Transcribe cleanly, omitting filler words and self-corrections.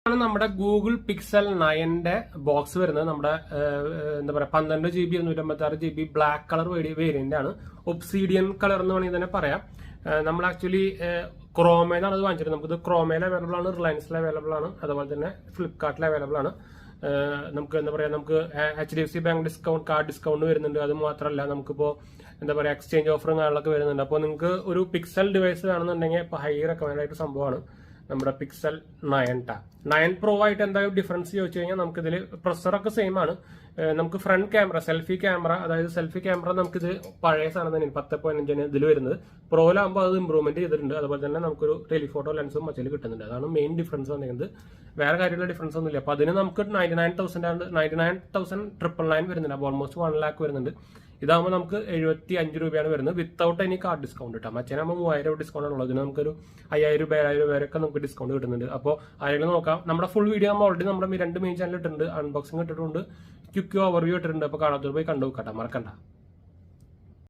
ആണ് നമ്മുടെ Google pixel 9ന്റെ box വരുന്നത്. നമ്മുടെ എന്താ പറയാ 12 GB 256 GB black colour variant ആണ്. ഒബ്സീഡിയൻ കളർ എന്ന് വേണമെങ്കിൽ തന്നെ പറയാം. നമ്മൾ ആക്ച്വലി ക്രോമയിലാണ് അത് വാങ്ങിച്ചിട്ട്. നമുക്കിത് ക്രോമയിൽ അവൈലബിൾ ആണ്, റിലയൻസിൽ അവൈലബിൾ ആണ്, അതുപോലെ തന്നെ ഫ്ലിപ്കാർട്ടിൽ അവൈലബിൾ ആണ്. നമുക്ക് എന്താ പറയാ, നമുക്ക് HDFC bank discount, card discount വരുന്നുണ്ട്. അത് മാത്രമല്ല നമുക്കിപ്പോ എന്താ പറയാ എക്സ്ചേഞ്ച് ഓഫറും കാര്യങ്ങളൊക്കെ വരുന്നുണ്ട്. അപ്പോൾ നിങ്ങൾക്ക് ഒരു പിക്സൽ ഡിവൈസ് വേണമെന്നുണ്ടെങ്കിൽ ഇപ്പൊ ഹൈ റെക്കമെൻഡ് ആയിട്ട് സംഭവമാണ് നമ്മുടെ പിക്സൽ 9 പ്രോ ആയിട്ട് എന്താ ഡിഫറൻസ് ചോദിച്ചു കഴിഞ്ഞാൽ നമുക്കിതിൽ പ്രൊസറൊക്കെ സെയിം ആണ്. നമുക്ക് ഫ്രണ്ട് ക്യാമറ, സെൽഫി ക്യാമറ നമുക്കിത് പഴയ സാധനം തന്നെയാണ് 10.5 ഇതിൽ വരുന്നത്. പ്രോയിലാകുമ്പോൾ അത് ഇമ്പ്രൂവ്മെന്റ് ചെയ്തിട്ടുണ്ട്. അതുപോലെ തന്നെ നമുക്കൊരു ടെലിഫോട്ടോ ലെൻസും മറ്റേ കിട്ടുന്നുണ്ട്. അതാണ് മെയിൻ ഡിഫറൻസ് വന്നിരിക്കുന്നത്. വേറെ കാര്യമുള്ള ഡിഫറൻസ് ഒന്നുമില്ല. അപ്പൊ അതിന് നമുക്ക് 99,999 വരുന്നുണ്ട്. അപ്പോൾ ഓൾമോസ്റ്റ് 1 lakh വരുന്നുണ്ട്. ഇതാകുമ്പോൾ നമുക്ക് 75 രൂപയാണ് വരുന്നത് വിത്തൗട്ട് എനി കാർഡ് ഡിസ്കൗണ്ട് കിട്ടാം. മറ്റേനാകുമ്പോൾ 3000 ഡിസ്കൗണ്ട് ആണുള്ളത്. ഇതിന് നമുക്കൊരു 5000 രൂപ 7000 രൂപ വരെയൊക്കെ നമുക്ക് ഡിസ്കൗണ്ട് കിട്ടുന്നുണ്ട്. അപ്പോൾ ആരെങ്കിലും നോക്കാം. നമ്മുടെ ഫുൾ വീഡിയോ നമ്മൾ ഓൾറെഡി നമ്മുടെ 2 മെയിൻ ചാനൽ ഇട്ടിട്ടുണ്ട്. അൺബോക്സിംഗ് ഇട്ടിട്ടുണ്ട്, ക്വിക്ക് ഓവർവ്യൂ ഇട്ടിട്ടുണ്ട്. അപ്പോൾ കാണാത്തവർ പോയി കണ്ടു നോക്കട്ടെ, മറക്കണ്ട.